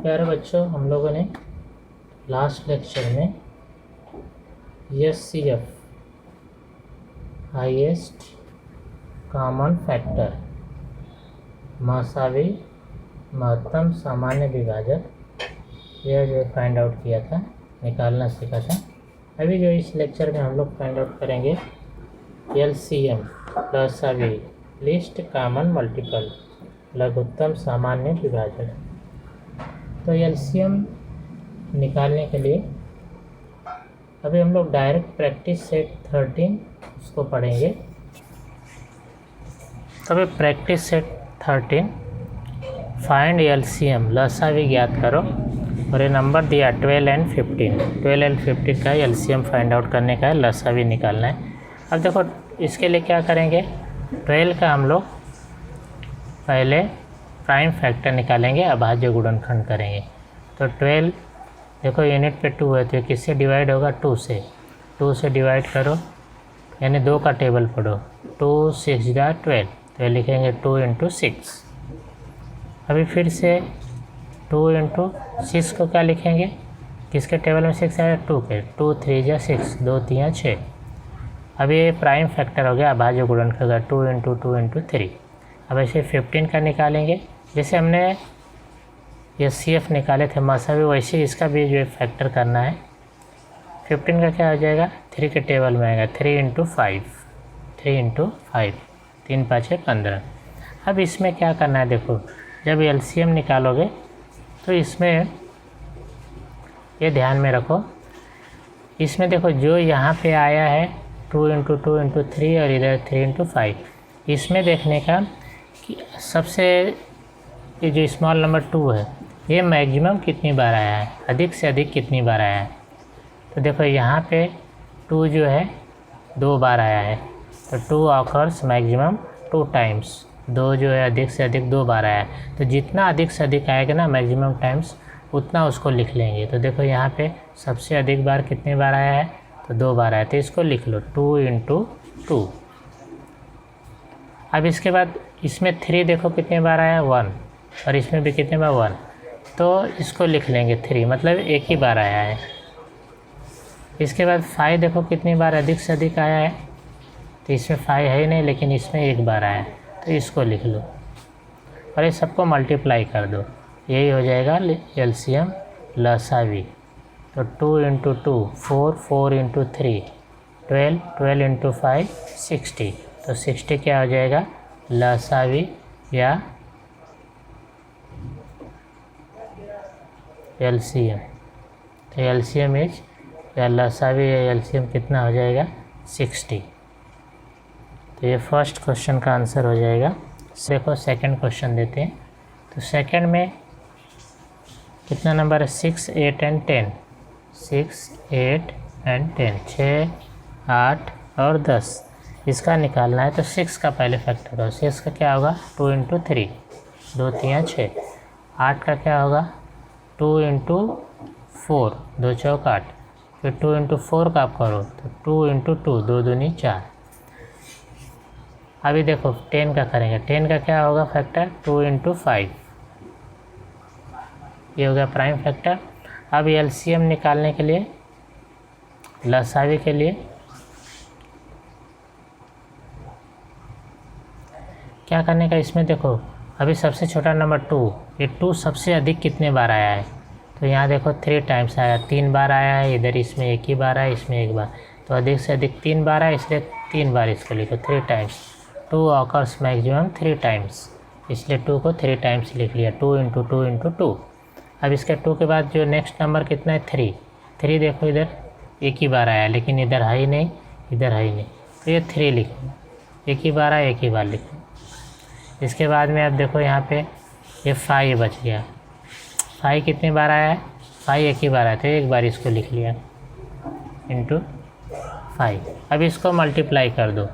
प्यारे बच्चों, हम लोगों ने लास्ट लेक्चर में HCF हाईएस्ट कॉमन फैक्टर मसावी महत्तम सामान्य विभाजक यह जो फाइंड आउट किया था, निकालना सीखा था। अभी जो इस लेक्चर में हम लोग फाइंड आउट करेंगे LCM लसावी लिस्ट कॉमन मल्टीपल लघुत्तम सामान्य विभाजक। तो LCM निकालने के लिए अभी हम लोग डायरेक्ट प्रैक्टिस सेट 13 उसको पढ़ेंगे। तो अभी प्रैक्टिस सेट 13 फाइंड LCM लसावी ज्ञात करो और ये नंबर दिया 12 एंड 15। 12 एंड 15 का LCM फाइंड आउट करने का है, लसावी निकालना है। अब देखो इसके लिए क्या करेंगे, 12 का हम लोग पहले प्राइम फैक्टर निकालेंगे, अभाज्य गुणनखंड करेंगे। तो 12 देखो यूनिट पे 2 है तो किससे डिवाइड होगा, 2 से। 2 से डिवाइड करो यानी 2 का टेबल पढ़ो। 2 6 जा 12 तो लिखेंगे 2 × 6। अभी फिर से 2 × 6 को क्या लिखेंगे, किसके टेबल में 6 आया, 2 के। 2 3 जा 6, 2 3 6। अभी ये प्राइम फैक्टर हो गया, अभाज्य गुणनखंड का 2 × 2 × 3। अब ऐसे 15 का निकालेंगे, जैसे हमने HCF निकाले थे मसावी, वैसे इसका भी जो फैक्टर करना है। 15 का क्या हो जाएगा, 3 के टेबल में आएगा 3 × 5। 3 × 5 3 5 15। अब इसमें क्या करना है, देखो जब LCM निकालोगे तो इसमें ये ध्यान में रखो, इसमें देखो जो यहाँ पे आया है 2 × 2 × 3 और इधर 3 × 5, इसमें देखने का कि सबसे ये जो स्मॉल नंबर 2 है ये मैक्सिमम कितनी बार आया है, अधिक से अधिक कितनी बार आया है। तो देखो यहाँ पे 2 जो है 2 बार आया है, तो 2 ऑकर्स मैक्सिमम 2 टाइम्स। 2 जो है अधिक से अधिक 2 बार आया है, तो जितना अधिक से अधिक आएगा ना मैक्सिमम टाइम्स उतना उसको लिख लेंगे। तो देखो यहाँ पे सबसे अधिक बार कितनी बार आया है, तो 2 बार आया, तो इसको लिख लो 2 × 2। अब इसके बाद इसमें 3 देखो कितने बार आया, 1, और इसमें भी कितने बार 1, तो इसको लिख लेंगे 3, मतलब एक ही बार आया है। इसके बाद 5 देखो कितनी बार अधिक से अधिक आया है, तो इसमें 5 है ही नहीं, लेकिन इसमें एक बार आया है, तो इसको लिख लो और ये सबको मल्टीप्लाई कर दो, यही हो जाएगा LCM लसावी। तो 2 × 2 4, 4 × 3 12, 12 × 5 60। तो 60 क्या हो जाएगा, लसावी या LCM। तो LCM इज या लसावी या LCM कितना हो जाएगा, 60। तो ये फर्स्ट क्वेश्चन का आंसर हो जाएगा। देखो सेकंड क्वेश्चन देते हैं। तो सेकंड में कितना नंबर है, 6 8 एंड 10। 6 8 एंड 10 6 8 और 10 इसका निकालना है। तो 6 का पहले फैक्टर हो, 6 का क्या होगा, 2 × 3 2 3 6। 8 का क्या होगा, 2 × 4 2 चौक 8। फिर 2 × 4 का आप करो तो 2 × 2 2 दूनी 4। अभी देखो 10 का करेंगे, 10 का क्या होगा फैक्टर, 2 × 5, ये हो गया प्राइम फैक्टर। अब LCM निकालने के लिए, लसावी के लिए क्या करने का, इसमें देखो अभी सबसे छोटा नंबर 2, ये 2 सबसे अधिक कितने बार आया है, तो यहाँ देखो 3 टाइम्स आया, 3 बार आया है, इधर इसमें एक ही बार आया, इसमें एक बार, तो अधिक से अधिक 3 बार आया, इसलिए 3 बार इसको लिखो 3 टाइम्स। 2 ऑकर्स मैक्सिमम 3 टाइम्स, इसलिए 2 को 3 टाइम्स लिख लिया, 2 × 2 × 2। अब इसके 2 के बाद जो नेक्स्ट नंबर कितना है, 3। 3 देखो इधर एक ही बार आया, लेकिन इधर है ही नहीं, इधर है ही नहीं, तो ये 3 लिखो, एक ही बार आया, एक ही बार लिखो। इसके बाद में अब देखो यहाँ पे ये 5 बच गया। 5 कितनी बार आया है, 5 एक ही बार आया, तो एक बार इसको लिख लिया × 5। अब इसको मल्टीप्लाई कर दो,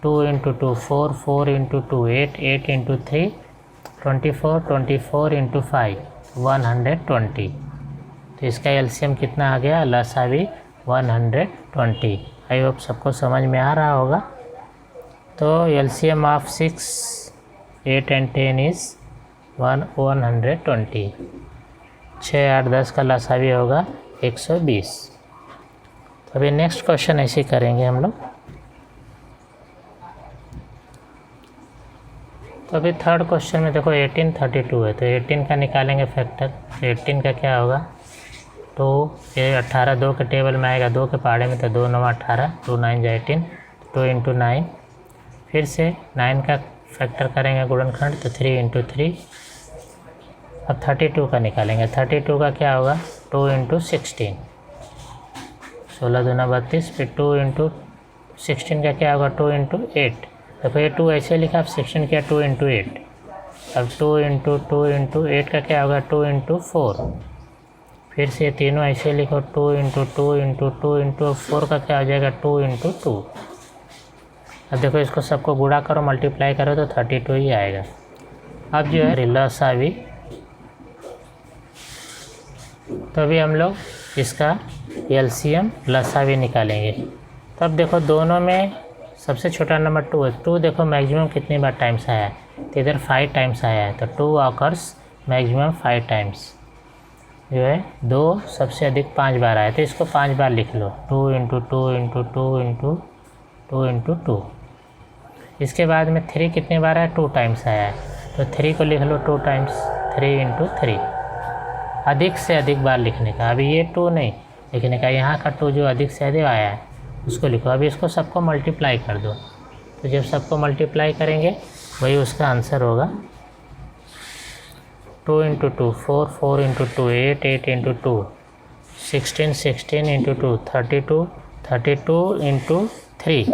2 × 2 4, 4 × 2 8, 8 × 3 24, 24 × 5 120। तो इसका LCM कितना आ गया, लसावी 120। आई होप सबको समझ में आ रहा होगा। तो LCM ऑफ 6 8 एंड 10 इज़ 120। 6 8 10 का लसावी होगा 120। तो अभी नेक्स्ट क्वेश्चन ऐसे ही करेंगे हम लोग। तो अभी थर्ड क्वेश्चन में देखो 18 32 है, तो 18 का निकालेंगे फैक्टर। तो 18 का क्या होगा, 2 ये 18 2 के टेबल में आएगा, 2 के पहाड़े में, तो 2 9 18, 2 9 जा 18, 2 इंटू 9। फिर से 9 का फैक्टर करेंगे गुणनखंड, तो 3 इंटू 3। अब 32 का निकालेंगे। 32 का क्या होगा, 2 इंटू 16, 16 दूना 32, फिर 2 इंटू 16 का क्या होगा, 2 इंटू 8। देखो ये 2 ऐसे लिखा, अब 16 क्या 2 इंटू 8। अब 2 इंटू 8 का क्या होगा, 2 इंटू 4। फिर से तीनों ऐसे लिखो, 2 इंटू 2 इंटू 2 इंटू 4 का क्या हो जाएगा, 2 इंटू 2। अब देखो इसको सबको गुणा करो, मल्टीप्लाई करो, तो 32 ही आएगा। अब जो है लसावी, तो अभी हम लोग इसका एलसीएम लसावी निकालेंगे। तो अब देखो दोनों में सबसे छोटा नंबर 2 है। 2 देखो मैक्सिमम कितनी बार टाइम्स आया है, तो इधर 5 टाइम्स आया है, तो 2 ऑकर्स मैक्सिमम 5 टाइम्स। जो है 2 सबसे अधिक 5 बार आया, तो इसको 5 बार लिख लो, 2 इंटू 2 इंटू 2 इंटू 2 इंटू 2। इसके बाद में 3 कितनी बार आया, 2 टाइम्स आया है, तो 3 को लिख लो 2 टाइम्स, 3 इंटू 3। अधिक से अधिक बार लिखने का, अभी ये 2 नहीं लिखने का, यहाँ का 2 जो अधिक से अधिक आया है उसको लिखो। अभी इसको सबको मल्टीप्लाई कर दो, तो जब सबको मल्टीप्लाई करेंगे वही उसका आंसर होगा। 2 into 2 4, 4 into 2 8, 8 into 2 16, 16 into 2 32, 32 into 3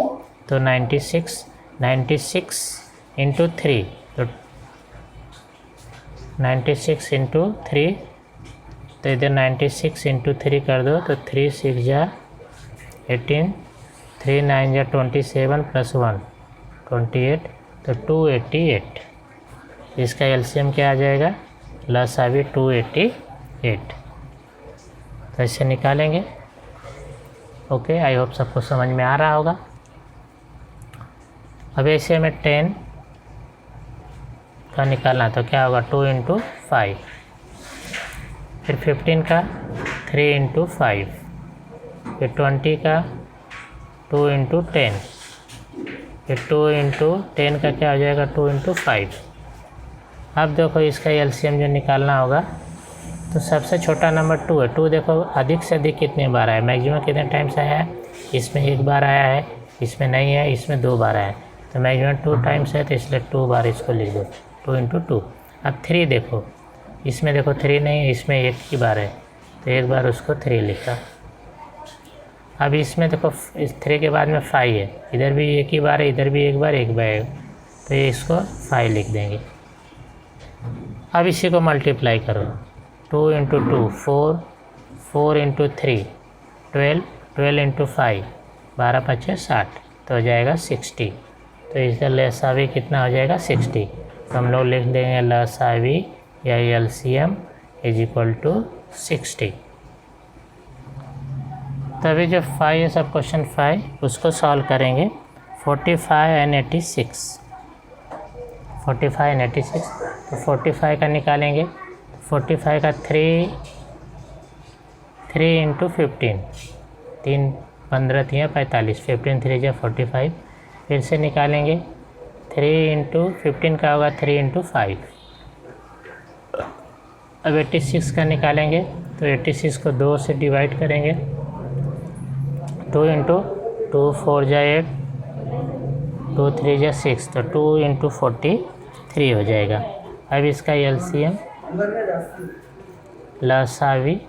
तो 96, 96 इंटू 3 तो 96 इंटू 3, तो इधर 96 इंटू 3 कर दो, तो 3 6 जा 18, 3 9 जा 27 प्लस 1 28, तो 288। इसका एलसीएम क्या आ जाएगा, लसावी 288। तो ऐसे निकालेंगे। ओके, आई होप सबको समझ में आ रहा होगा। अब ऐसे में 10 का निकालना, तो क्या होगा, 2 इंटू 5। फिर 15 का 3 इंटू 5, फिर 20 का 2 इंटू 10, फिर 2 इंटू 10 का क्या हो जाएगा, 2 इंटू 5। अब देखो इसका एलसीएम जो निकालना होगा, तो सबसे छोटा नंबर 2 है। 2 देखो अधिक से अधिक कितने बार आया, मैक्सिमम कितने टाइम्स आया है, इसमें 1 बार आया है, इसमें नहीं है, इसमें 2 बार आया है, तो मैक्सिमम 2 टाइम्स है, तो इसलिए 2 बार इसको लिख दो, 2 इंटू 2। अब 3 देखो, इसमें देखो 3 नहीं है, इसमें 1 ही बार है, तो 1 बार उसको 3 लिखा। अब इसमें देखो इस 3 के बाद में 5 है, इधर भी 1 ही बार है, इधर भी 1 बार 1 बार है, तो ये इसको 5 लिख देंगे। अब इसी को मल्टीप्लाई करो, 2 इंटू 2 4, 4 इंटू 3 12, 12 इंटू 5 12 5 60, तो हो जाएगा 60। तो इसका लसावी कितना हो जाएगा, 60। तो हम लोग लिख देंगे लसावी या एलसीएम इज इक्वल टू 60। तभी जो 5 है सब क्वेश्चन 5 उसको सॉल्व करेंगे। 45 एंड 86, 45 एंड 86, तो 45 का निकालेंगे। 45 का 3 इंटू 15, 3 15 3 45, 15 3 जा 45। फिर से निकालेंगे 3 इंटू 15 का होगा 3 इंटू 5। अब 86 का निकालेंगे, तो 86 को 2 से डिवाइड करेंगे, 2 इंटू 2 4 जा 8, 2 3 जा 6, तो 2 इंटू 43 हो जाएगा। अब इसका एलसीएम लसावी,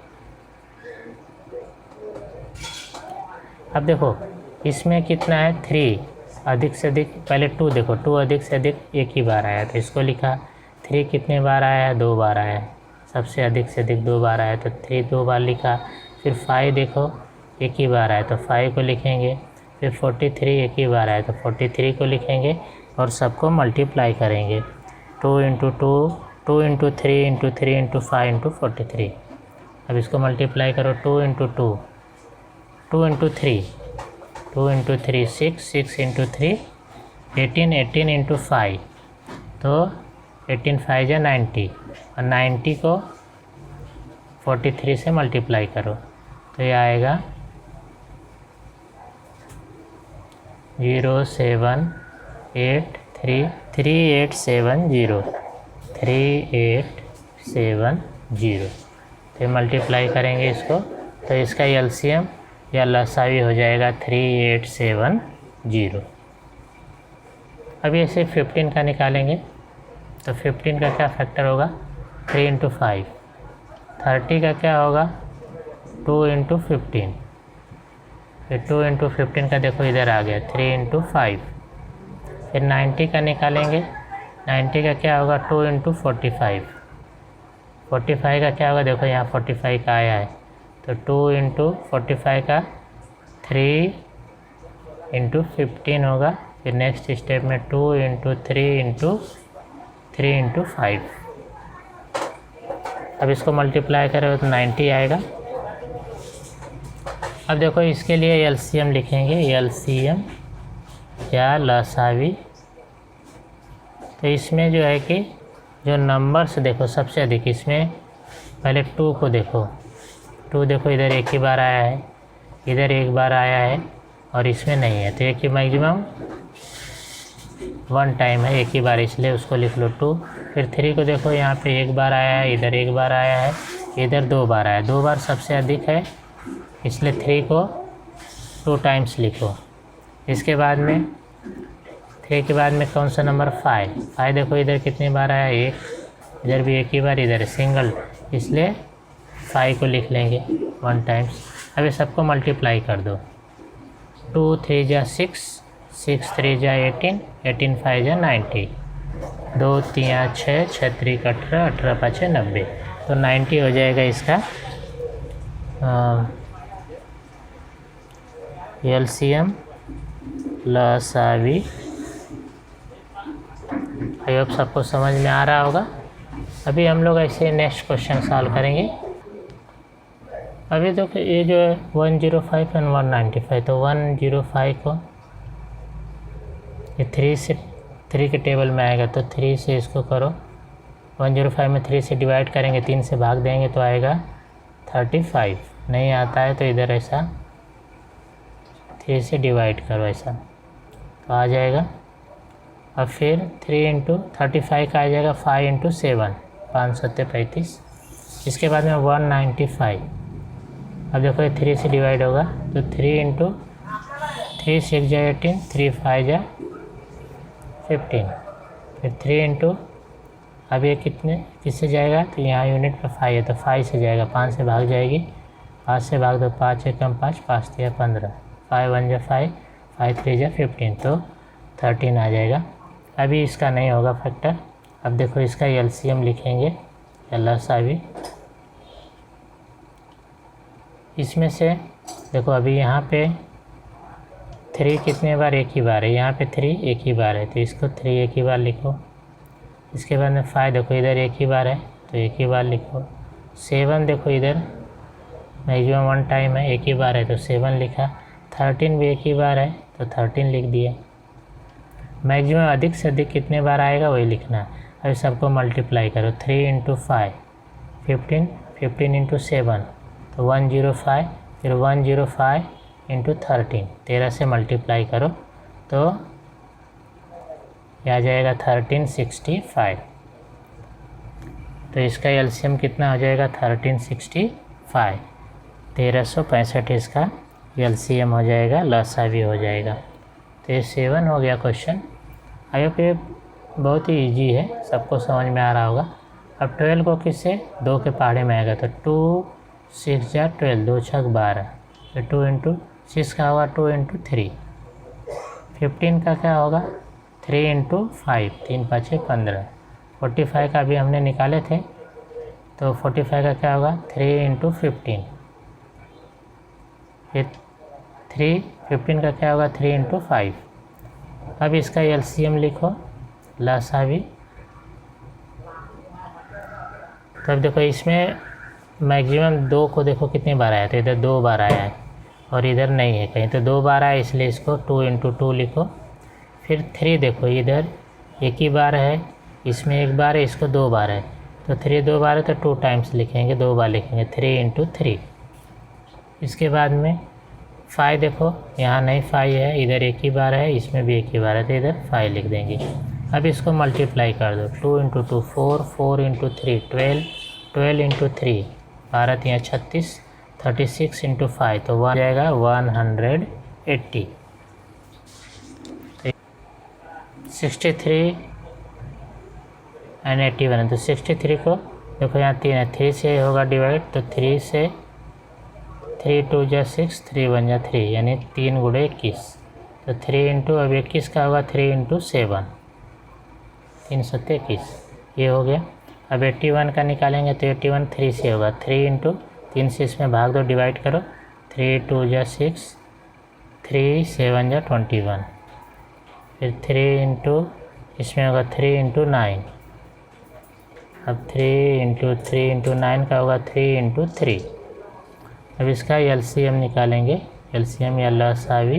अब देखो इसमें कितना है 3, अधिक से अधिक पहले 2 देखो, 2 अधिक से अधिक 1 ही बार आया, तो इसको लिखा। 3 कितने बार आया है, 2 बार आया है, सबसे अधिक से अधिक 2 बार आया, तो 3 2 बार लिखा। फिर 5 देखो 1 ही बार आया, तो 5 को लिखेंगे। फिर 43 1 ही बार आया, तो 43 को लिखेंगे और सबको मल्टीप्लाई करेंगे। 2 into 2, 2 into 3 into 3 into 5 into 43। अब इसको मल्टीप्लाई करो, 2 into 2, 2 into 3, 2 into 3 6, 6 into 3 18, 18 into 5, तो 18 5 या 90, और 90 को 43 से मल्टीप्लाई करो तो ये आएगा 3870 तो मल्टीप्लाई करेंगे इसको तो इसका एलसीएम या लसावी हो जाएगा 3870। अब ऐसे 15 का निकालेंगे तो 15 का क्या फैक्टर होगा 3 × 5। 30 का क्या होगा 2 × 15। फिर 2 × 15 का देखो इधर आ गया 3 × 5। फिर 90 का निकालेंगे 90 का क्या होगा 2 × 45। 45 का क्या होगा देखो यहाँ 45 का आया है तो 2 × 45 का 3 × 15 होगा। फिर नेक्स्ट स्टेप में 2 × 3 × 3 × 5। अब इसको मल्टीप्लाई करें तो 90 आएगा। अब देखो इसके लिए एलसीएम लिखेंगे, एलसीएम या लसावी। तो इसमें जो है कि जो नंबर्स देखो सबसे अधिक इसमें पहले 2 को देखो, 2 देखो इधर एक ही बार आया है, इधर एक बार आया है और इसमें नहीं है तो एक ही मैक्सिमम 1 टाइम है, एक ही बार, इसलिए उसको लिख लो 2। फिर 3 को देखो यहाँ पे एक बार आया है, इधर एक बार आया है, इधर 2 बार आया है, 2 बार सबसे अधिक है इसलिए 3 को 2 टाइम्स लिखो। इसके बाद में 3 के बाद में कौन सा नंबर 5 देखो इधर कितनी बार आया, एक, इधर भी एक ही बार, इधर सिंगल, इसलिए 5 को लिख लेंगे 1 टाइम्स। अब ये सबको मल्टीप्लाई कर दो, 2 3 जा 6, 6 3 जा 18, 18 5 जा 90, 2 3 6, 6 3 18, 18 5 90। तो 90 हो जाएगा इसका एलसीएम लसावी। आई होप सबको समझ में आ रहा होगा। अभी हम लोग ऐसे नेक्स्ट क्वेश्चन सॉल्व करेंगे। अभी तो ये जो है 105 एंड 195, तो 105 को ये 3 के टेबल में आएगा तो 3 से इसको करो, 105 में 3 से डिवाइड करेंगे, 3 से भाग देंगे तो आएगा 35। नहीं आता है तो इधर ऐसा 3 से डिवाइड करो ऐसा तो आ जाएगा। अब फिर 3 × 35 का आ जाएगा 5 × 7, 5 7 35। इसके बाद में 195। अब देखो ये 3 से डिवाइड होगा तो 3 × 3 6 जा 18, 3 5 जा 15। फिर 3 × अब ये किससे जाएगा तो यहाँ यूनिट पर 5 है तो 5 से जाएगा, 5 से भाग जाएगी, 5 से भाग दो, 5 एकम 5, 5 3 15, 5 1 जा 5, 5 3 जा 15 तो 13 आ जाएगा। अभी इसका नहीं होगा फैक्टर। अब देखो इसका एलसीएम लिखेंगे लसावी। इसमें से देखो अभी यहाँ पे 3 कितने बार, एक ही बार है, यहाँ पे 3 एक ही बार है तो इसको 3 एक ही बार लिखो। इसके बाद में 5 देखो इधर एक ही बार है तो एक ही बार लिखो। 7 देखो इधर मैक्सिमम 1 टाइम है, एक ही बार है तो 7 लिखा। 13 भी एक ही बार है तो 13 लिख दिया। मैक्सिमम अधिक से अधिक कितने बार आएगा वही लिखना है। अब सबको मल्टीप्लाई करो, 3 × 5 15, 15 × 7 तो 105, फिर 105 × 13, 13 से मल्टीप्लाई करो तो यह आ जाएगा 1365। तो इसका एलसीएम कितना हो जाएगा 1365, 1365 इसका एलसीएम हो जाएगा, लसावी हो जाएगा। तो ये 7 हो गया क्वेश्चन। आई होप ये बहुत ही इजी है, सबको समझ में आ रहा होगा। अब 12 को किससे 2 के पहाड़े में आएगा तो 2 6 जा 12, 2 6 12, तो 2 × 6 का होगा 2 × 3। 15 का क्या होगा 3 × 5, 3 5 15। 45 का भी हमने निकाले थे तो 45 का क्या होगा 3 × 15। फिर 15 का क्या होगा 3 × 5। अब इसका एलसीएम लिखो लसावी। तो अब देखो इसमें मैक्सिमम 2 को देखो कितनी बार आया, तो इधर 2 बार आया है और इधर नहीं है कहीं तो 2 बार आया, इसलिए इसको 2 × 2 लिखो। फिर 3 देखो इधर एक ही बार है, इसमें एक बार है, इसको 2 बार है, तो 3 2 बार है तो 2 टाइम्स लिखेंगे, 2 बार लिखेंगे, 3 इंटू 3। इसके बाद में 5 देखो यहाँ नहीं 5 है, इधर एक ही बार है, इसमें भी एक ही बार है, तो इधर 5 लिख देंगे। अब इसको मल्टीप्लाई कर दो, 2 इंटू 2 4, 4 इंटू 3 12, 12 इंटू 3 12 यहाँ 36, 36 इंटू 5 तो 1 जाएगा 180। 63 एंड 81 तो 63 को देखो यहाँ 3 है, 3 से होगा डिवाइड, तो 3 से 3 2 जा 6, 3 1 जा 3 यानी 3 गुणे 21, तो 3 इंटू अब 21 का होगा 3 इंटू 7, 3 7 21 ये हो गया। अब 81 का निकालेंगे तो 81 3 से होगा, 3 इंटू 3 से इसमें भाग दो, डिवाइड करो, 3 2 जा 6, 3 7 जा 21, फिर 3 इंटू इसमें होगा 3 इंटू 9, अब 3 इंटू 3 इंटू 9 का होगा 3 इंटू 3। अब इसका एलसीएम निकालेंगे, एलसीएम या लसावी,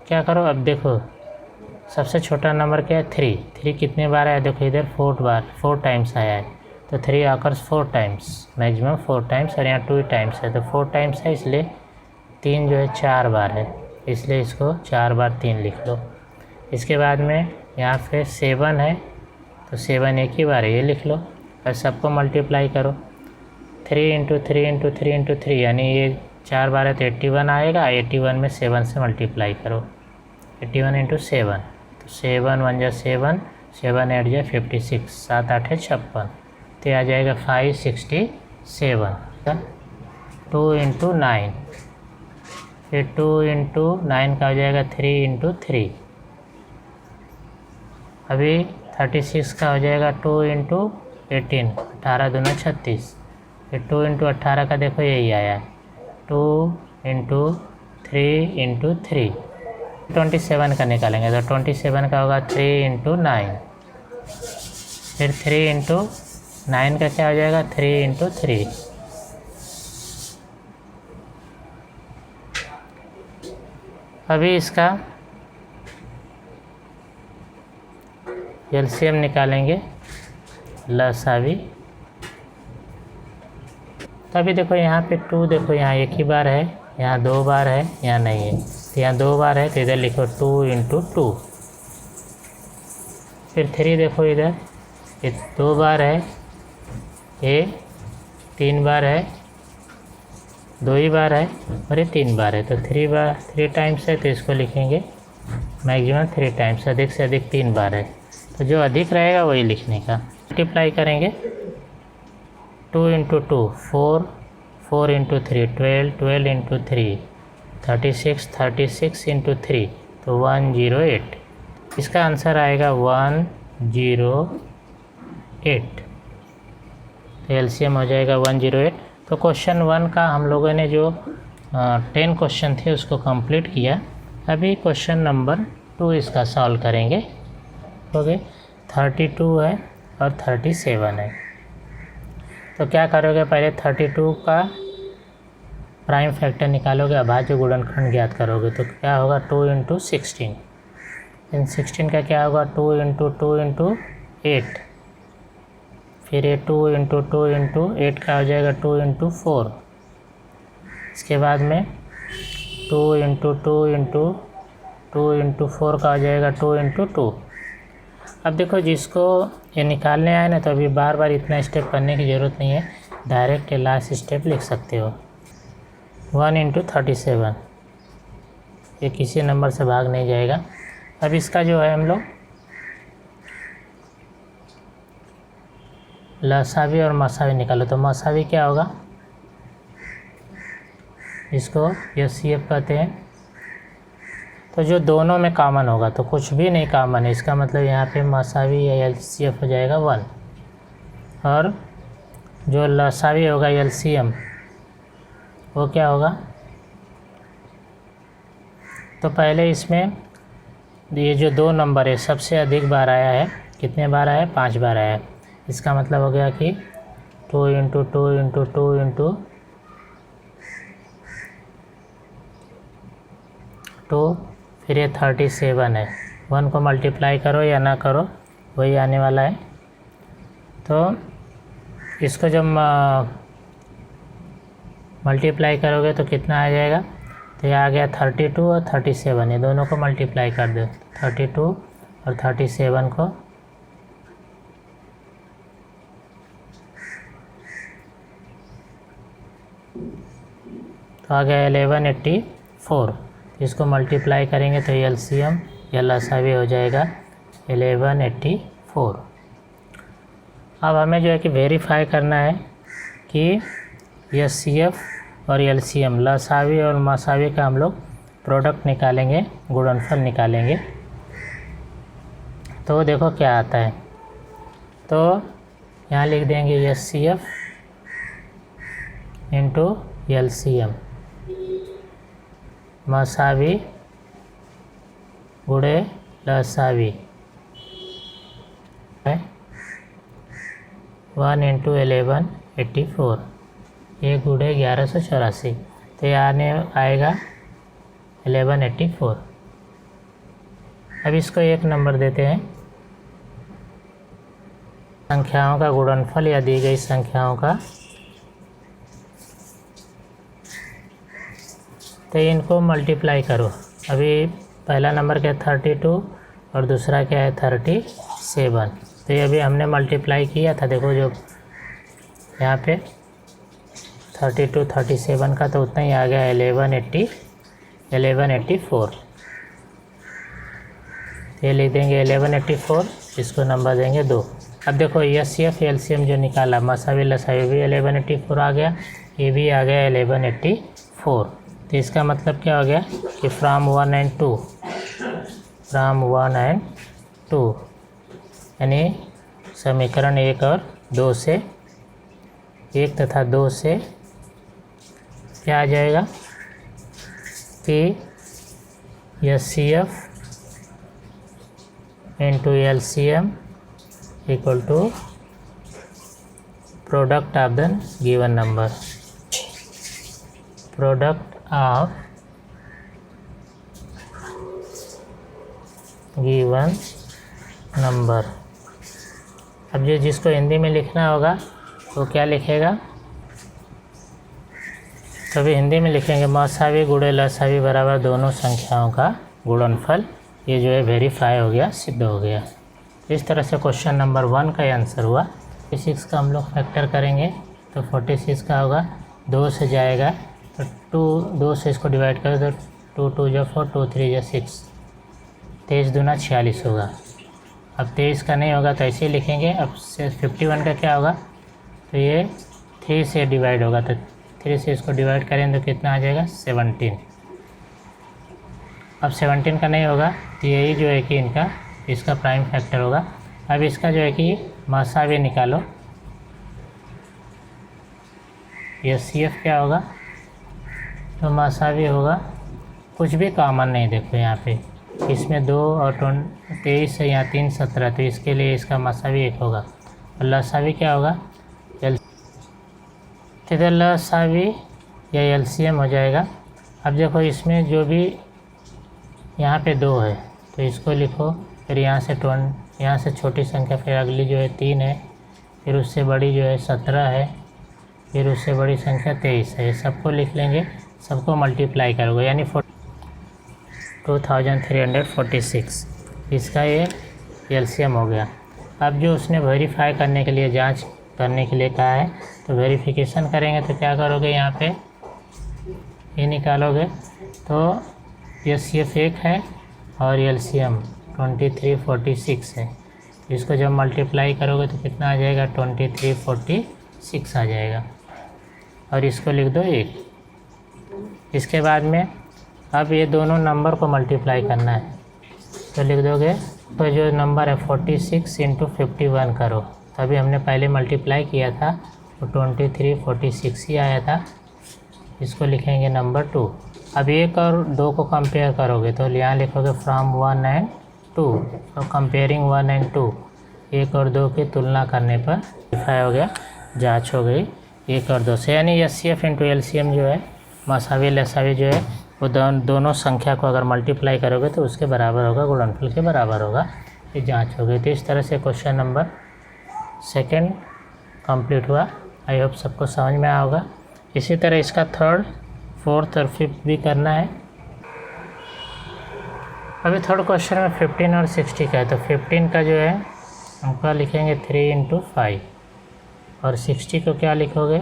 क्या करो अब देखो सबसे छोटा नंबर क्या है 3, 3 कितने बार आया देखो इधर 4 बार, 4 टाइम्स आया है, तो 3 आकर्स 4 टाइम्स, मैक्सिमम 4 टाइम्स, और यहाँ 2 टाइम्स है तो 4 टाइम्स है, इसलिए 3 जो है 4 बार है, इसलिए इसको 4 बार 3 लिख लो। इसके बाद में यहाँ पे 7 है तो 7 एक ही बार है, ये लिख लो, और सबको मल्टीप्लाई करो, 3 इंटू 3 इंटू 3 इंटू 3 यानी ये 4 बार है तो 81 आएगा, 81 में 7 से मल्टीप्लाई करो, 81 इंटू 7 तो 7 1 जा 7, 7 8 जा 56, 7 8 है 56, तो आ जाएगा 567। 2 इंटू 9, फिर 2 इंटू 9 का हो जाएगा 3 इंटू 3, अभी 36 का हो जाएगा 2 इंटू 18, 18 दूना 36, फिर 2 इंटू 18 का देखो यही आया है, 2 इंटू 3 इंटू 3, 27 का निकालेंगे तो 27 का होगा 3 इंटू 9, फिर 3 इंटू 9 का क्या हो जाएगा 3 इंटू 3, अभी इसका एलसीएम निकालेंगे लसावी, तो अभी देखो यहाँ पे 2 देखो यहाँ एक ही बार है, यहाँ 2 बार है, यहाँ नहीं है, तो यहाँ 2 बार है तो इधर लिखो 2 इंटू 2, फिर 3 देखो इधर ये 2 बार है, ये 3 बार है, 2 ही बार है और ये 3 बार है, तो 3 टाइम्स है तो इसको लिखेंगे मैक्सिमम 3 टाइम्स, अधिक से अधिक 3 बार है, तो जो अधिक रहेगा वही लिखने का। मल्टीप्लाई करेंगे 2 इंटू 2 4, 4 इंटू 3 12, 12 इंटू 3 36, 36 इंटू 3 तो 108, इसका आंसर आएगा 108, तो एलसीएम हो जाएगा 108। तो क्वेश्चन 1 का हम लोगों ने जो 10 क्वेश्चन थे उसको कंप्लीट किया। अभी क्वेश्चन नंबर 2 इसका सॉल्व करेंगे। ओके 32 है और 37 है, तो क्या करोगे पहले 32 का प्राइम फैक्टर निकालोगे, अभाज्य गुणनखंड ज्ञात करोगे, तो क्या होगा 2 इंटू 16, इन 16 का क्या होगा 2 इंटू 2 इंटू 8, फिर ये 2 इंटू 2 इंटू 8 का हो जाएगा 2 इंटू 4, इसके बाद में 2 इंटू 2 इंटू 2 इंटू 4 का हो जाएगा 2 इंटू 2। अब देखो जिसको ये निकालने आए ना तो अभी बार बार इतना स्टेप करने की ज़रूरत नहीं है, डायरेक्ट लास्ट स्टेप लिख सकते हो 1 इंटू 37, ये किसी नंबर से भाग नहीं जाएगा। अब इसका जो है हम लोग लसावी और मसावी निकालो, तो मसावी क्या होगा, इसको एचसीएफ कहते हैं, तो जो दोनों में कॉमन होगा, तो कुछ भी नहीं कॉमन है, इसका मतलब यहाँ पे मसावी या एलसीएफ हो जाएगा 1, और जो लसावी होगा एलसीएम वो क्या होगा, तो पहले इसमें ये जो 2 नंबर है सबसे अधिक बार आया है, कितने बार आया है 5 बार आया है, इसका मतलब हो गया कि 2 इंटू 2 इंटू 2 इंटू 2, फिर ये 37 है, 1 को मल्टीप्लाई करो या ना करो वही आने वाला है। तो इसको जब मल्टीप्लाई करोगे तो कितना आ जाएगा, तो ये आ गया 32 और 37, ये दोनों को मल्टीप्लाई कर दो, 32 और 37 को, तो आ गया 1184। इसको मल्टीप्लाई करेंगे तो एलसीएम या लसावी हो जाएगा 1184। अब हमें जो है कि वेरीफाई करना है कि एचसीएफ और एलसीएम लसावी और मसावी का हम लोग प्रोडक्ट निकालेंगे, गुणनफल निकालेंगे। तो देखो क्या आता है, तो यहाँ लिख देंगे एचसीएफ इंटू एलसीएम मसावी गुणे लसावी 1 इंटू 1184, ये गुणे 1184, तो ये आएगा 1184। अब इसको एक नंबर देते हैं, संख्याओं का गुणनफल या दी गई संख्याओं का, तो इनको मल्टीप्लाई करो। अभी पहला नंबर क्या है 32 और दूसरा क्या है 37, तो ये अभी हमने मल्टीप्लाई किया था। देखो जो यहाँ पे 32 37 का तो उतना ही आ गया 1184, ये लिख देंगे 1184, इसको नंबर देंगे 2। अब देखो एचसीएफ एलसीएम जो निकाला मसावी लसावी भी 1184 आ गया, ये भी आ गया 1184। तो इसका मतलब क्या हो गया कि फ्राम 1 and 2 यानी समीकरण 1 और 2 से 1 तथा 2 से क्या आ जाएगा कि HCF into LCM equal to product of the given number, product of given number. अब जो जिसको हिंदी में लिखना होगा वो क्या लिखेगा, तभी हिंदी में लिखेंगे मसावी गुणे लसावी बराबर दोनों संख्याओं का गुणनफल। ये जो है वेरीफाई हो गया, सिद्ध हो गया। इस तरह से क्वेश्चन नंबर 1 का आंसर हुआ। 46 का हम लोग फैक्टर करेंगे तो 46 का होगा 2 से जाएगा तो 2 से इसको डिवाइड करें तो 2 2 जो 4 2 3 जो 6, 23 दूना 46 होगा। अब 23 का नहीं होगा तो ऐसे ही लिखेंगे। अब 51 का क्या होगा, तो ये 3 से डिवाइड होगा, तो 3 से इसको डिवाइड करें तो कितना आ जाएगा 17। अब 17 का नहीं होगा तो यही जो है कि इनका इसका प्राइम फैक्टर होगा। अब इसका जो है कि मसावी निकालो, एचसीएफ क्या होगा, तो मसावी होगा, कुछ भी कॉमन नहीं। देखो यहाँ पे इसमें 2 और 23 है, यहाँ 3 17, तो इसके लिए इसका मसावी 1 होगा। और लसावी क्या होगा, इधर लसावी या एलसीएम हो जाएगा। अब देखो इसमें जो भी यहाँ पे 2 है तो इसको लिखो, फिर यहाँ से छोटी संख्या, फिर अगली जो है 3 है, फिर उससे बड़ी जो है 17 है, फिर उससे बड़ी संख्या 23 है। सबको लिख लेंगे, सबको मल्टीप्लाई करोगे यानी 2346, इसका ये एलसीएम हो गया। अब जो उसने वेरीफाई करने के लिए, जांच करने के लिए कहा है, तो वेरिफिकेशन करेंगे तो क्या करोगे, यहाँ पे ये निकालोगे तो एचसीएफ 1 है और एलसीएम 2346 है। इसको जब मल्टीप्लाई करोगे तो कितना आ जाएगा 2346 आ जाएगा, और इसको लिख दो 1। इसके बाद में अब ये दोनों नंबर को मल्टीप्लाई करना है, तो लिख दोगे, तो जो नंबर है 46 इंटू 51 करो, तभी हमने पहले मल्टीप्लाई किया था तो 2346 ही आया था। इसको लिखेंगे नंबर 2। अब 1 और 2 को कंपेयर करोगे तो यहाँ लिखोगे फ्रॉम 1 and 2, तो कंपेयरिंग 1 and 2, 1 और 2 की तुलना करने पर वेरीफाई हो गया, जांच हो गई 1 और 2 से। यानी एचसीएफ इंटू एलसीएम जो है मसावी लसावी जो है वो दोनों संख्या को अगर मल्टीप्लाई करोगे तो उसके बराबर होगा, गुणनफल के बराबर होगा। ये जांच हो गई। तो इस तरह से क्वेश्चन नंबर 2 कंप्लीट हुआ। आई होप सबको समझ में आया होगा। इसी तरह इसका 3rd, 4th और 5th भी करना है। अभी 3rd क्वेश्चन में 15 और 60 का है। तो 15 का जो है हम क्या लिखेंगे 3 × 5, और 60 को क्या लिखोगे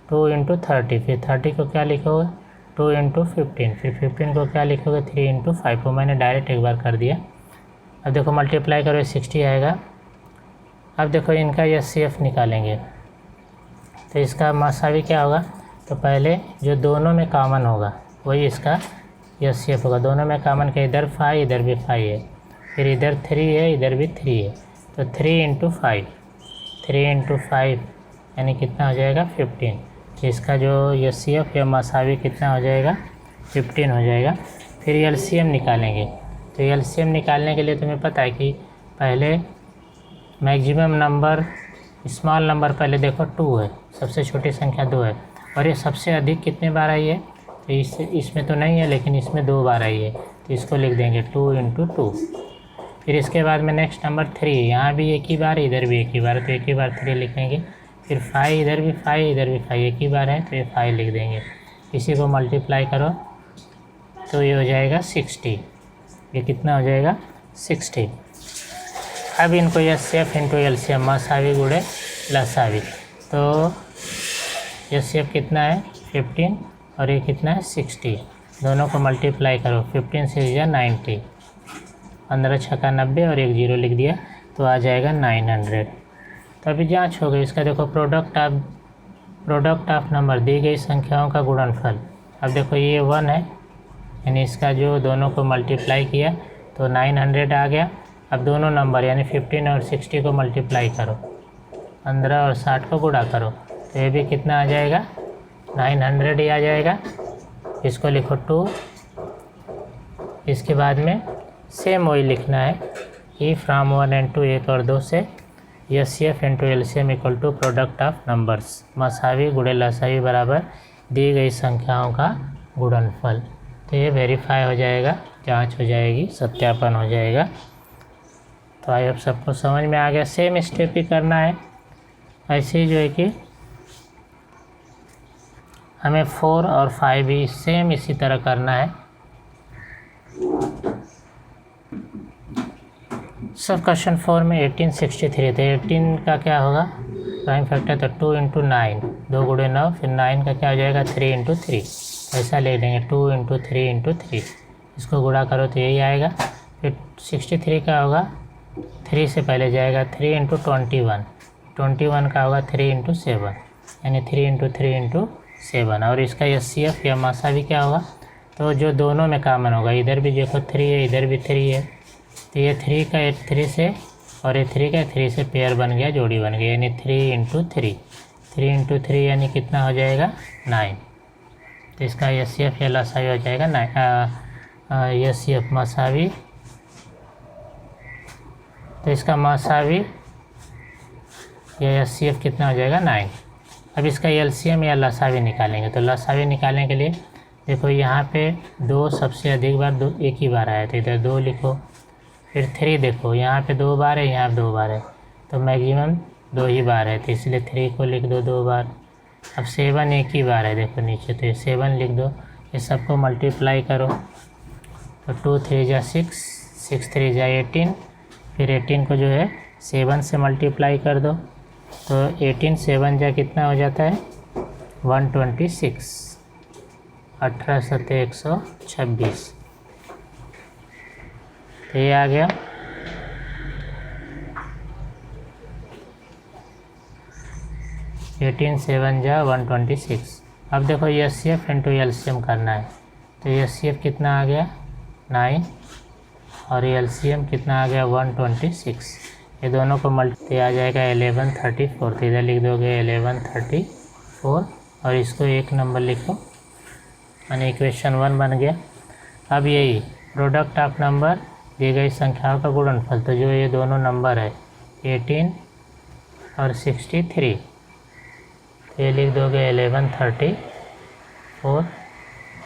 2 × 30, फिर 30 को क्या लिखोगे 2 × 15, फिर 15 को क्या लिखोगे 3 × 5 को मैंने डायरेक्ट एक बार कर दिया। अब देखो मल्टीप्लाई करो 60 आएगा। अब देखो इनका HCF निकालेंगे। तो इसका मसावी क्या होगा, तो पहले जो दोनों में कॉमन होगा वही इसका HCF होगा। दोनों में कॉमन का इधर 5 इधर भी 5 है, फिर इधर 3 है इधर भी 3 है। तो 3 × 5, 3 × 5 यानी कितना हो जाएगा 15। तो इसका जो HCF या मसावी कितना हो जाएगा 15 हो जाएगा। फिर LCM निकालेंगे। तो LCM निकालने के लिए तुम्हें पता है कि पहले मैक्सिमम नंबर, स्मॉल नंबर पहले देखो 2 है, सबसे छोटी संख्या 2 है, और ये सबसे अधिक कितने बार आई है, तो इसमें तो नहीं है लेकिन इसमें 2 बार आई है, तो इसको लिख देंगे 2 × 2। फिर इसके बाद में नेक्स्ट नंबर 3, यहाँ भी एक ही बार इधर भी एक ही बार, तो एक ही बार 3 लिखेंगे। फिर 5 इधर भी 5 इधर भी 5 एक ही बार है, तो ये 5 लिख देंगे। इसी को मल्टीप्लाई करो तो ये हो जाएगा 60। ये कितना हो जाएगा 60। अब इनको HCF × LCM मसावी गुणे लसावी। तो HCF कितना है 15 और ये कितना है 60। दोनों को मल्टीप्लाई करो, 15 से 90, 15 छक्का 90 और 1 0 लिख दिया, तो आ जाएगा 900। तो अभी जांच हो गई। इसका देखो प्रोडक्ट ऑफ नंबर, दी गई संख्याओं का गुणनफल। अब देखो ये 1 है, यानी इसका जो दोनों को मल्टीप्लाई किया तो 900 आ गया। अब दोनों नंबर यानी 15 और 60 को मल्टीप्लाई करो, 15 और 60 को गुणा करो, तो ये भी कितना आ जाएगा 900 ही आ जाएगा। इसको लिखो 2। इसके बाद में सेम वही लिखना है कि फ्रॉम 1 and 2, 1 और 2 से HCF × LCM = product of numbers, मसावी गुणे लसावी बराबर दी गई संख्याओं का गुणनफल। तो ये वेरीफाई हो जाएगा, जांच हो जाएगी, सत्यापन हो जाएगा। तो आई होप सबको समझ में आ गया। सेम स्टेप ही करना है। ऐसे ही जो है कि हमें 4 और 5 भी सेम इसी तरह करना है। सब क्वेश्चन 4 में 1863 थे। 18 का क्या होगा प्राइम फैक्टर, तो 2 × 9, 2 × 9, फिर 9 का क्या हो जाएगा 3 × 3, ऐसा ले लेंगे 2 × 3 × 3। इसको गुणा करो तो यही आएगा। फिर 63 का होगा 3 से पहले जाएगा 3 × 21, 21 का होगा 3 × 7, यानी 3 × 3 × 7। और इसका HCF या मसावी क्या होगा, तो जो दोनों में कॉमन होगा, इधर भी देखो 3 है इधर भी 3 है, तो ये 3 का 3 से और ये 3 का 3 से पेयर बन गया, जोड़ी बन गई, यानी 3 × 3, 3 × 3 यानी कितना हो जाएगा 9। तो इसका HCF या लसावी हो जाएगा 9। HCF मसावी, तो इसका मसावी या HCF कितना हो जाएगा 9। अब इसका LCM या लसावी निकालेंगे। तो लसावी निकालने के लिए देखो यहाँ पे 2 सबसे अधिक बार, 2 एक ही बार आया, तो इधर 2 लिखो। फिर 3 देखो यहाँ पे 2 बार है, यहाँ पे 2 बार है, तो मैक्सिमम 2 ही बार है, तो इसलिए 3 को लिख दो 2 बार। अब 7 एक ही बार है, देखो नीचे, तो ये 7 लिख दो। ये सबको मल्टीप्लाई करो, तो 2 3 जा 6, 6 3 जा 18, फिर 18 को जो है 7 से मल्टीप्लाई कर दो, तो 18 7 जा कितना हो जाता है 126, 18 7 126, तो ये आ गया। एटीन 7 जा 126। अब देखो HCF × LCM करना है। तो HCF कितना आ गया 9 और LCM कितना आ गया 126। ये दोनों को मल्टी आ जाएगा 1134, तो इधर लिख दोगे 1134 और इसको एक नंबर लिखो, यानी इक्वेशन 1 बन गया। अब यही प्रोडक्ट ऑफ नंबर, दी गई संख्याओं का गुणनफल, तो जो ये दोनों नंबर है 18 और 63, तो ये लिख दोगे 1134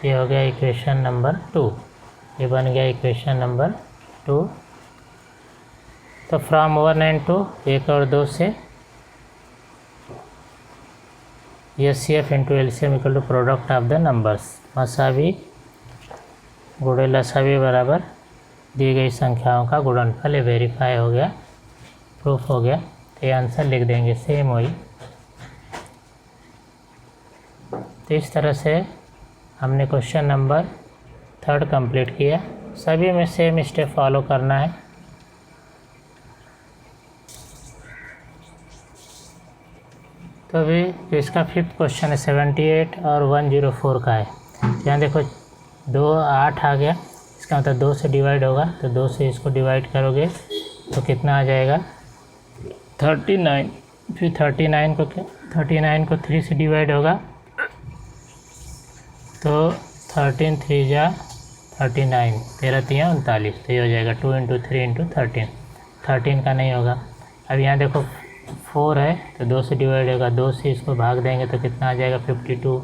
ये हो गया इक्वेशन नंबर 2, ये बन गया इक्वेशन नंबर 2। तो फ्रॉम 1 and 2, 1 और 2 से HCF into LCM equal to product of the numbers, मसावी गुणे लसावी बराबर दी गई संख्याओं का गुणनफल। ये वेरीफाई हो गया, प्रूफ हो गया। तो ये आंसर लिख देंगे सेम वही। तो इस तरह से हमने क्वेश्चन नंबर 3 कंप्लीट किया। सभी में सेम स्टेप फॉलो करना है। तो अभी जो इसका 5th क्वेश्चन है 78 और 104 का है। यहाँ देखो 2 8 आ गया, इसका मतलब 2 से डिवाइड होगा, तो 2 से इसको डिवाइड करोगे तो कितना आ जाएगा 39। फिर 39 को 3 से डिवाइड होगा तो 13 3 जा 39, 13 3 39, तो ये हो जाएगा 2 इंटू 3 इंटू 13। 13 का नहीं होगा। अब यहाँ देखो 4 है तो 2 से डिवाइड होगा, 2 से इसको भाग देंगे तो कितना आ जाएगा 52।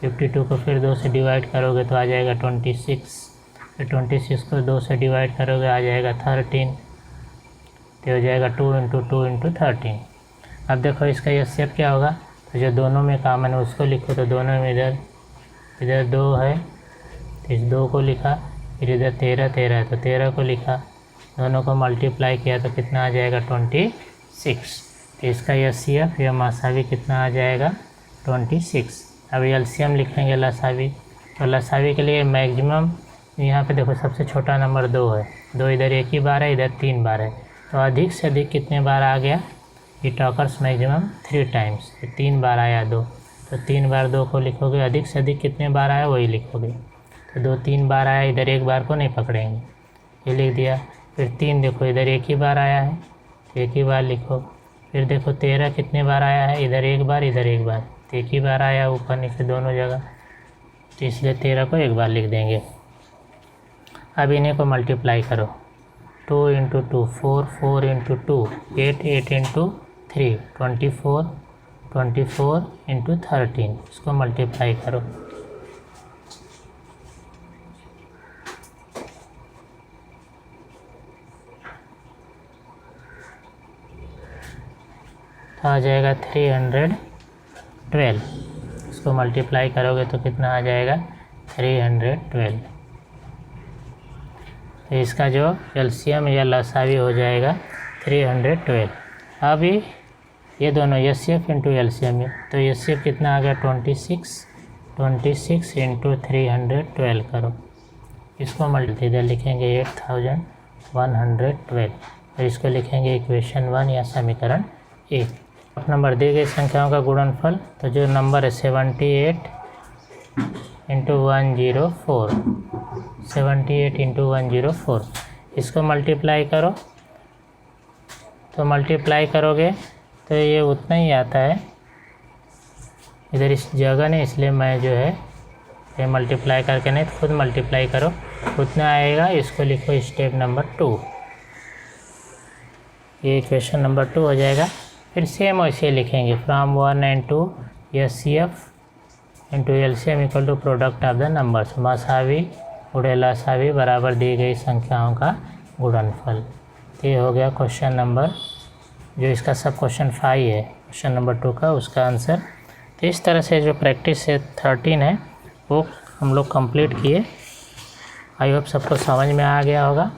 52 को फिर 2 से डिवाइड करोगे तो आ जाएगा 26। फिर 26 को 2 से डिवाइड करोगे आ जाएगा 13, तो हो जाएगा 2 इंटू 2 इंटू 13। अब देखो इसका ये शेप क्या होगा, तो जो दोनों में कॉमन है उसको लिखो। तो दोनों में इधर 2 है तो इस 2 को लिखा, फिर इधर 13 है तो 13 को लिखा, दोनों को मल्टीप्लाई किया तो कितना आ जाएगा 26। तो इसका HCF या मसावी कितना आ जाएगा 26। अब LCM लिखेंगे लसावी। तो लसावी के लिए मैक्सिमम यहाँ पे देखो सबसे छोटा नंबर 2 है, 2 इधर एक ही बार है, इधर 3 बार है, तो अधिक से अधिक कितने बार आ गया, ये टॉकर्स मैक्सिमम 3 टाइम्स, 3 बार आया 2, तो 3 बार 2 को लिखोगे। अधिक से अधिक कितने बार आया वही लिखोगे। तो 2 3 बार आया, इधर एक बार को नहीं पकड़ेंगे, ये लिख दिया। फिर 3 देखो इधर एक ही बार आया है, एक ही बार लिखो। फिर देखो 13 कितने बार आया है, इधर एक बार इधर एक बार, तो एक ही बार आया ऊपर नीचे दोनों जगह, तो इसलिए 13 को एक बार लिख देंगे। अब इन्हें को मल्टीप्लाई करो, 2 इंटू 2 4, 4 इंटू 2 8, 8 इंटू 3 24, 24 इंटू 13, इसको मल्टीप्लाई करो। तो आ जाएगा 312, इसको मल्टीप्लाई करोगे तो कितना आ जाएगा 312। तो इसका जो LCM या लसावी हो जाएगा 312। अभी ये दोनों HCF इंटू LCM है, तो HCF कितना आ गया 26 इंटू 312 करो, इसको मल्टी इधर लिखेंगे 8112, और इसको लिखेंगे इक्वेशन 1 या समीकरण 1। नंबर दी गई संख्याओं का गुणनफल, तो जो नंबर है 78 इंटू 104, 78 इंटू 104, इसको मल्टीप्लाई करो। तो मल्टीप्लाई करोगे तो ये उतना ही आता है, इधर इस जगह नहीं इसलिए मैं जो है ये मल्टीप्लाई करके नहीं, तो खुद मल्टीप्लाई करो, उतना आएगा। इसको लिखो स्टेप नंबर 2, ये इक्वेशन नंबर 2 हो जाएगा। फिर सेम वैसे लिखेंगे from 1 and 2 HCF into LCM equal to product of the numbers, मसावी गुणे लसावी बराबर दी गई संख्याओं का गुणनफल। तो ये हो गया क्वेश्चन नंबर, जो इसका सब क्वेश्चन 5 है, क्वेश्चन नंबर 2 का उसका आंसर। तो इस तरह से जो प्रैक्टिस है 13 है वो हम लोग कंप्लीट किए। आई होप सबको समझ में आ गया होगा।